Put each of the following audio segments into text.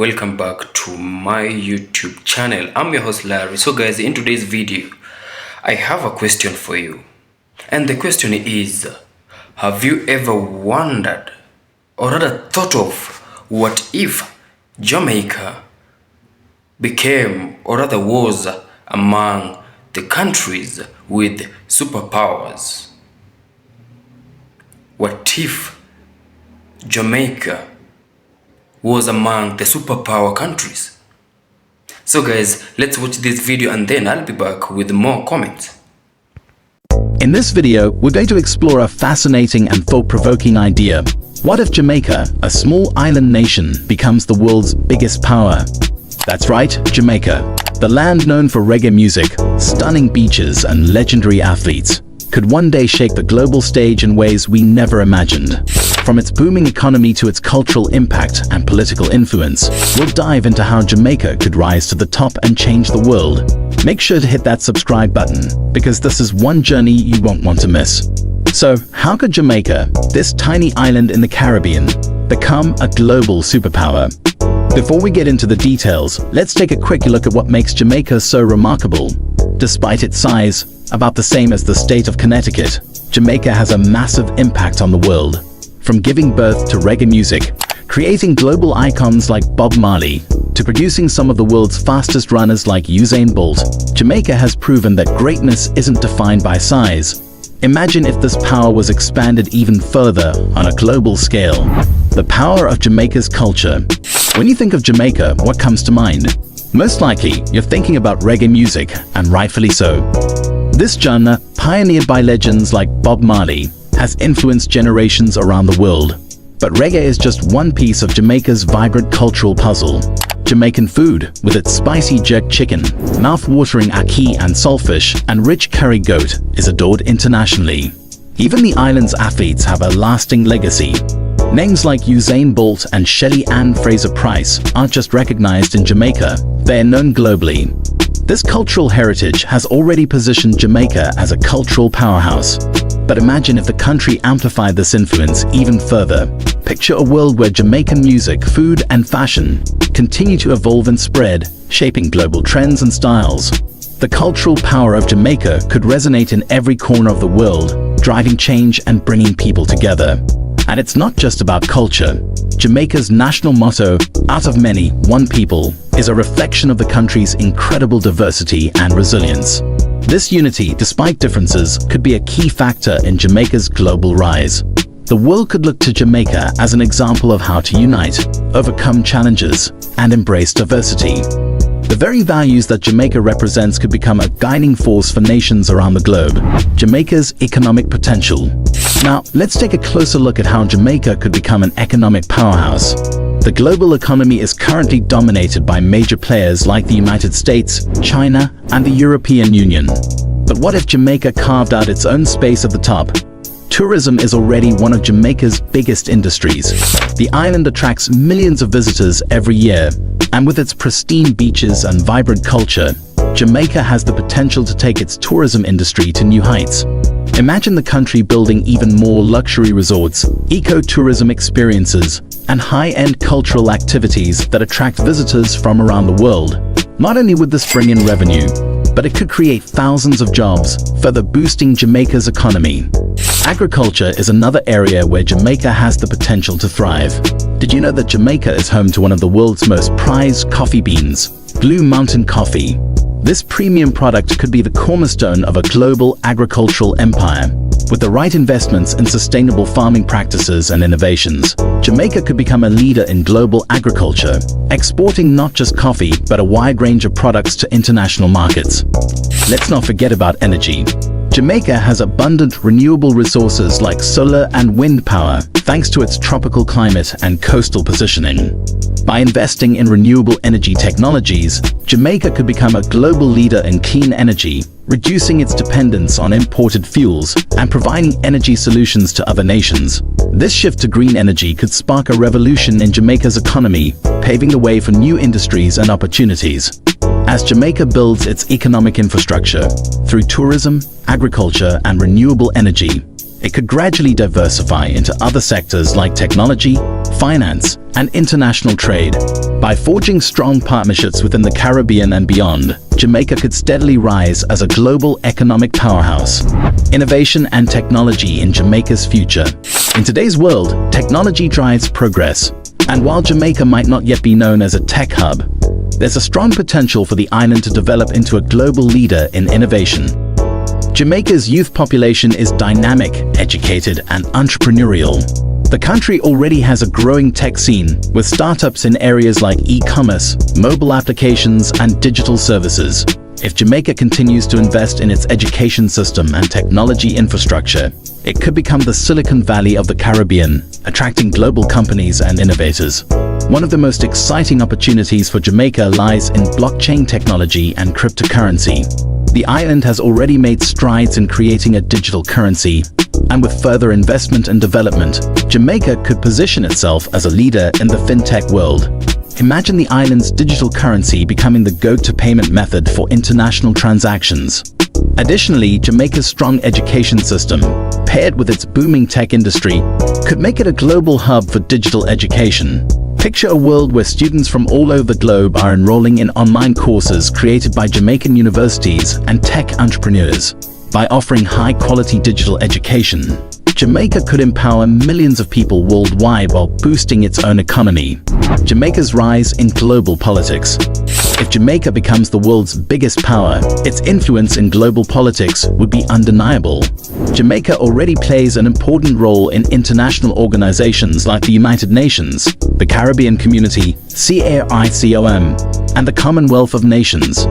welcome back to my YouTube channel. I'm your host Larry. So guys, in today's video I have a question for you, and the question is, have you ever wondered or rather thought of what if Jamaica became or rather was among the countries with superpowers? What if Jamaica was among the superpower countries? So guys, let's watch this video and then I'll be back with more comments. In this video, we're going to explore a fascinating and thought-provoking idea. What if Jamaica, a small island nation, becomes the world's biggest power? That's right, Jamaica, the land known for reggae music, stunning beaches, and legendary athletes, could one day shake the global stage in ways we never imagined. From its booming economy to its cultural impact and political influence, we'll dive into how Jamaica could rise to the top and change the world. Make sure to hit that subscribe button, because this is one journey you won't want to miss. So, how could Jamaica, this tiny island in the Caribbean, become a global superpower? Before we get into the details, let's take a quick look at what makes Jamaica so remarkable. Despite its size, about the same as the state of Connecticut, Jamaica has a massive impact on the world. From giving birth to reggae music, creating global icons like Bob Marley, to producing some of the world's fastest runners like Usain Bolt, Jamaica has proven that greatness isn't defined by size. Imagine if this power was expanded even further on a global scale. The power of Jamaica's culture. When you think of Jamaica, what comes to mind? Most likely, you're thinking about reggae music, and rightfully so. This genre, pioneered by legends like Bob Marley, has influenced generations around the world. But reggae is just one piece of Jamaica's vibrant cultural puzzle. Jamaican food, with its spicy jerk chicken, mouth-watering ackee and saltfish, and rich curry goat, is adored internationally. Even the island's athletes have a lasting legacy. Names like Usain Bolt and Shelly Ann Fraser-Price aren't just recognized in Jamaica, they're known globally. This cultural heritage has already positioned Jamaica as a cultural powerhouse. But imagine if the country amplified this influence even further. Picture a world where Jamaican music, food, and fashion continue to evolve and spread, shaping global trends and styles. The cultural power of Jamaica could resonate in every corner of the world, driving change and bringing people together. And it's not just about culture. Jamaica's national motto, "Out of many, one people," is a reflection of the country's incredible diversity and resilience. This unity, despite differences, could be a key factor in Jamaica's global rise. The world could look to Jamaica as an example of how to unite, overcome challenges, and embrace diversity. The very values that Jamaica represents could become a guiding force for nations around the globe. Jamaica's economic potential. Now, let's take a closer look at how Jamaica could become an economic powerhouse. The global economy is currently dominated by major players like the United States, China, and the European Union. But what if Jamaica carved out its own space at the top? Tourism is already one of Jamaica's biggest industries. The island attracts millions of visitors every year, and with its pristine beaches and vibrant culture, Jamaica has the potential to take its tourism industry to new heights. Imagine the country building even more luxury resorts, eco-tourism experiences, and high-end cultural activities that attract visitors from around the world. Not only would this bring in revenue, but it could create thousands of jobs, further boosting Jamaica's economy. Agriculture is another area where Jamaica has the potential to thrive. Did you know that Jamaica is home to one of the world's most prized coffee beans, Blue Mountain coffee? This premium product could be the cornerstone of a global agricultural empire. With the right investments in sustainable farming practices and innovations, Jamaica could become a leader in global agriculture, exporting not just coffee, but a wide range of products to international markets. Let's not forget about energy. Jamaica has abundant renewable resources like solar and wind power, thanks to its tropical climate and coastal positioning. By investing in renewable energy technologies, Jamaica could become a global leader in clean energy, reducing its dependence on imported fuels and providing energy solutions to other nations. This shift to green energy could spark a revolution in Jamaica's economy, paving the way for new industries and opportunities. As Jamaica builds its economic infrastructure through tourism, agriculture, and renewable energy, it could gradually diversify into other sectors like technology, finance, and international trade. By forging strong partnerships within the Caribbean and beyond, Jamaica could steadily rise as a global economic powerhouse. Innovation and technology in Jamaica's future. In today's world, technology drives progress. And while Jamaica might not yet be known as a tech hub, there's a strong potential for the island to develop into a global leader in innovation. Jamaica's youth population is dynamic, educated, and entrepreneurial. The country already has a growing tech scene, with startups in areas like e-commerce, mobile applications, and digital services. If Jamaica continues to invest in its education system and technology infrastructure, it could become the Silicon Valley of the Caribbean, attracting global companies and innovators. One of the most exciting opportunities for Jamaica lies in blockchain technology and cryptocurrency. The island has already made strides in creating a digital currency, and with further investment and development, Jamaica could position itself as a leader in the fintech world. Imagine the island's digital currency becoming the go-to payment method for international transactions. Additionally, Jamaica's strong education system, paired with its booming tech industry, could make it a global hub for digital education. Picture a world where students from all over the globe are enrolling in online courses created by Jamaican universities and tech entrepreneurs. By offering high-quality digital education, Jamaica could empower millions of people worldwide while boosting its own economy. Jamaica's rise in global politics. If Jamaica becomes the world's biggest power, its influence in global politics would be undeniable. Jamaica already plays an important role in international organizations like the United Nations, the Caribbean Community, CARICOM, and the Commonwealth of Nations.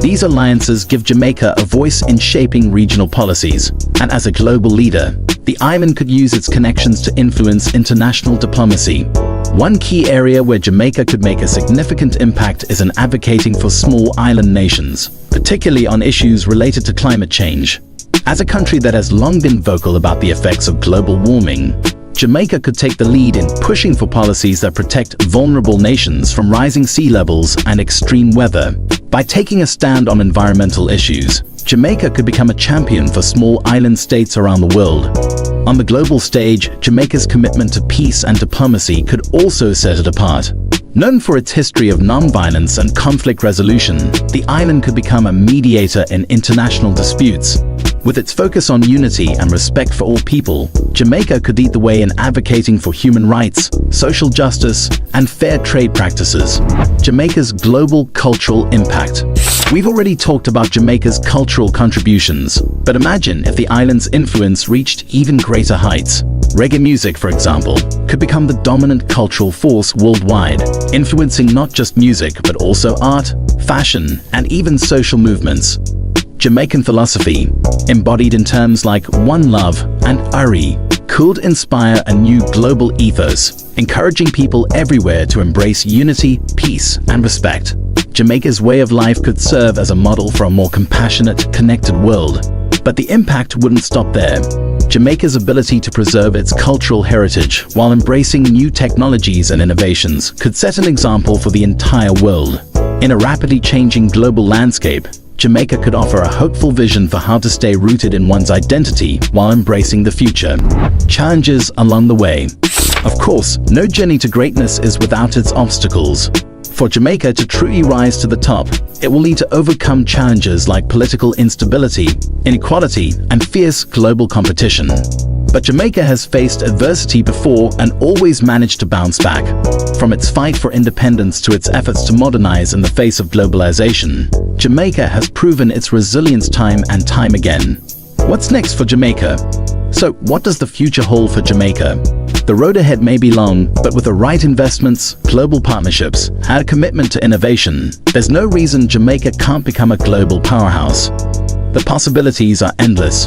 These alliances give Jamaica a voice in shaping regional policies, and as a global leader, the island could use its connections to influence international diplomacy. One key area where Jamaica could make a significant impact is in advocating for small island nations, particularly on issues related to climate change. As a country that has long been vocal about the effects of global warming, Jamaica could take the lead in pushing for policies that protect vulnerable nations from rising sea levels and extreme weather. By taking a stand on environmental issues, Jamaica could become a champion for small island states around the world. On the global stage, Jamaica's commitment to peace and diplomacy could also set it apart. Known for its history of non-violence and conflict resolution, the island could become a mediator in international disputes. With its focus on unity and respect for all people, Jamaica could lead the way in advocating for human rights, social justice, and fair trade practices. Jamaica's global cultural impact. We've already talked about Jamaica's cultural contributions, but imagine if the island's influence reached even greater heights. Reggae music, for example, could become the dominant cultural force worldwide, influencing not just music but also art, fashion, and even social movements. Jamaican philosophy, embodied in terms like One Love and Ari, could inspire a new global ethos, encouraging people everywhere to embrace unity, peace, and respect. Jamaica's way of life could serve as a model for a more compassionate, connected world. But the impact wouldn't stop there. Jamaica's ability to preserve its cultural heritage while embracing new technologies and innovations could set an example for the entire world. In a rapidly changing global landscape, Jamaica could offer a hopeful vision for how to stay rooted in one's identity while embracing the future. Challenges along the way. Of course, no journey to greatness is without its obstacles. For Jamaica to truly rise to the top, it will need to overcome challenges like political instability, inequality, and fierce global competition. But Jamaica has faced adversity before and always managed to bounce back. From its fight for independence to its efforts to modernize in the face of globalization, Jamaica has proven its resilience time and time again. What's next for Jamaica? So, what does the future hold for Jamaica? The road ahead may be long, but with the right investments, global partnerships, and a commitment to innovation, there's no reason Jamaica can't become a global powerhouse. The possibilities are endless.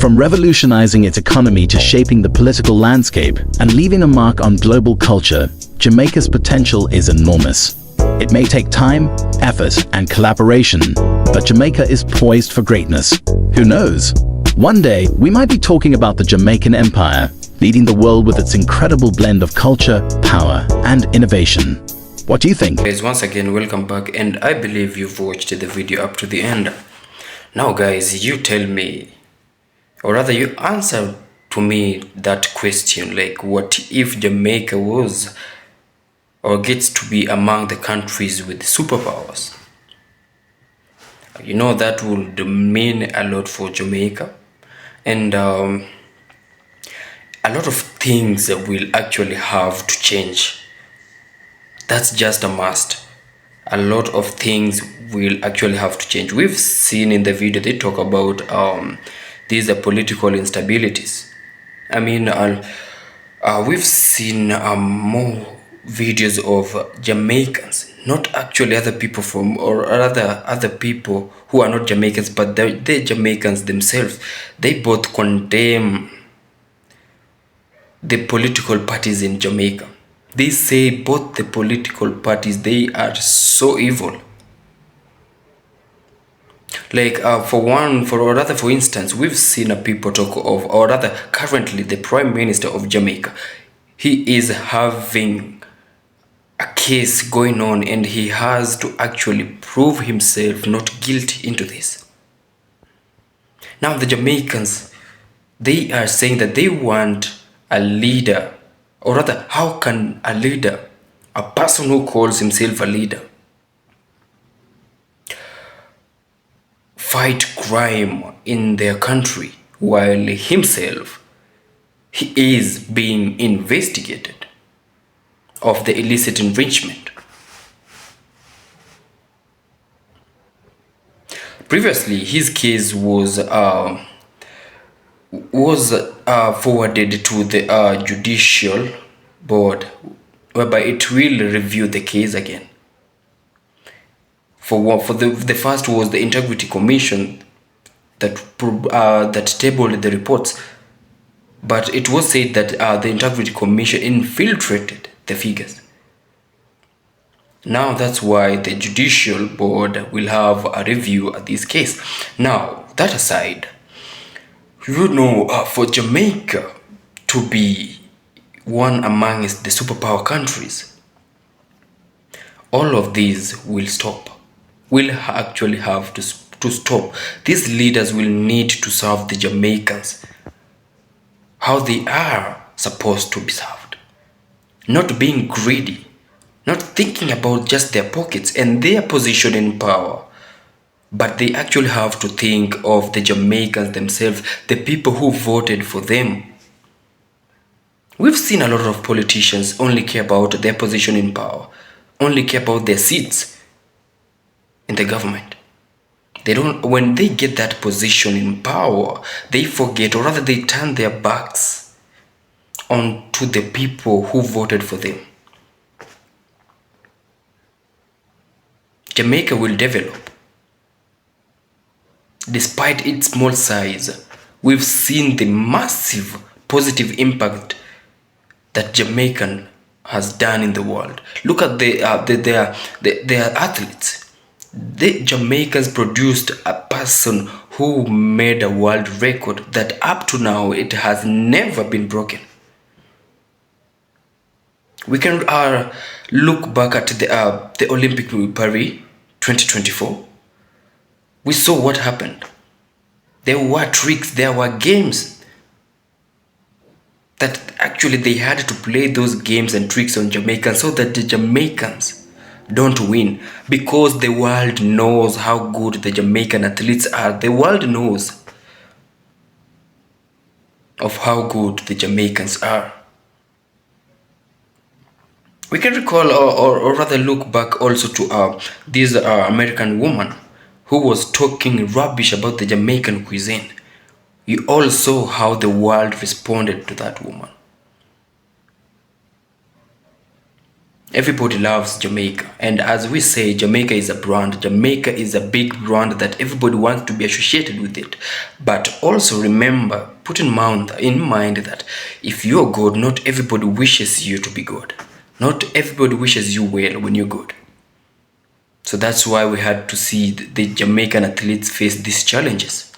From revolutionizing its economy to shaping the political landscape and leaving a mark on global culture, Jamaica's potential is enormous. It may take time, effort, and collaboration, but Jamaica is poised for greatness. Who knows? One day, we might be talking about the Jamaican Empire, leading the world with its incredible blend of culture, power, and innovation. What do you think? Guys, once again, welcome back, and I believe you've watched the video up to the end. Now guys, you tell me, or rather you answer to me that question, like what if Jamaica was or gets to be among the countries with superpowers? That would mean a lot for Jamaica, and a lot of things will actually have to change. That's just a must. A lot of things will actually have to change. We've seen in the video they talk about these are political instabilities. I mean, we've seen more videos of Jamaicans, not actually other people from or other people who are not Jamaicans, but the Jamaicans themselves. They both condemn the political parties in Jamaica. They say both the political parties, they are so evil. Like for instance, we've seen a people talk of, or rather, currently the Prime Minister of Jamaica. He is having a case going on, and he has to actually prove himself not guilty into this. Now the Jamaicans, they are saying that they want a leader, or rather, how can a leader, a person who calls himself a leader, fight crime in their country while himself he is being investigated of the illicit enrichment? Previously, his case was forwarded to the judicial board, whereby it will review the case again. For the first was the Integrity Commission that tabled the reports, but it was said that the Integrity Commission infiltrated the figures. Now that's why the judicial board will have a review of this case. Now, that aside, for Jamaica to be one amongst the superpower countries, all of these will stop. Will actually have to stop. These leaders will need to serve the Jamaicans how they are supposed to be served. Not being greedy, not thinking about just their pockets and their position in power, but they actually have to think of the Jamaicans themselves, the people who voted for them. We've seen a lot of politicians only care about their position in power, only care about their seats in the government. When they get that position in power, they forget, or rather they turn their backs onto the people who voted for them. Jamaica will develop. Despite its small size, we've seen the massive positive impact that Jamaican has done in the world. Look at their athletes. The Jamaicans produced a person who made a world record that up to now it has never been broken. We can look back at the Olympic Paris 2024. We saw what happened. There were tricks, there were games that actually they had to play those games and tricks on Jamaicans so that the Jamaicans don't win, because the world knows how good the Jamaican athletes are. The world knows of how good the Jamaicans are. We can recall or rather look back also to this American woman who was talking rubbish about the Jamaican cuisine. You all saw how the world responded to that woman. Everybody loves Jamaica, and as we say, Jamaica is a brand. Jamaica is a big brand that everybody wants to be associated with it. But also remember, put in mind that if you're good, not everybody wishes you to be good. Not everybody wishes you well when you're good. So that's why we had to see the Jamaican athletes face these challenges,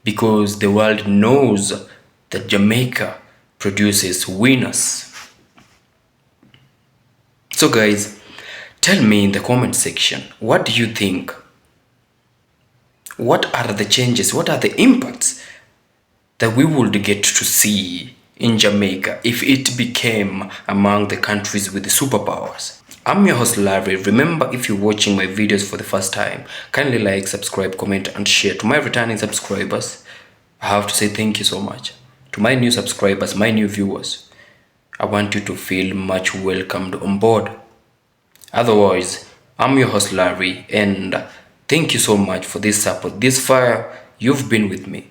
because the world knows that Jamaica produces winners. So guys, tell me in the comment section, what do you think? What are the changes? What are the impacts that we would get to see in Jamaica if it became among the countries with the superpowers. I'm your host Larry. Remember, if you're watching my videos for the first time, kindly like, subscribe, comment and share. To my returning subscribers, I have to say thank you so much. To my new subscribers, my new viewers, I want you to feel much welcomed on board. Otherwise, I'm your host Larry, and thank you so much for this support. This fire, you've been with me.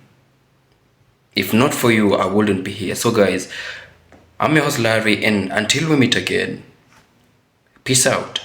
If not for you, I wouldn't be here. So guys, I'm your host Larry, and until we meet again, peace out.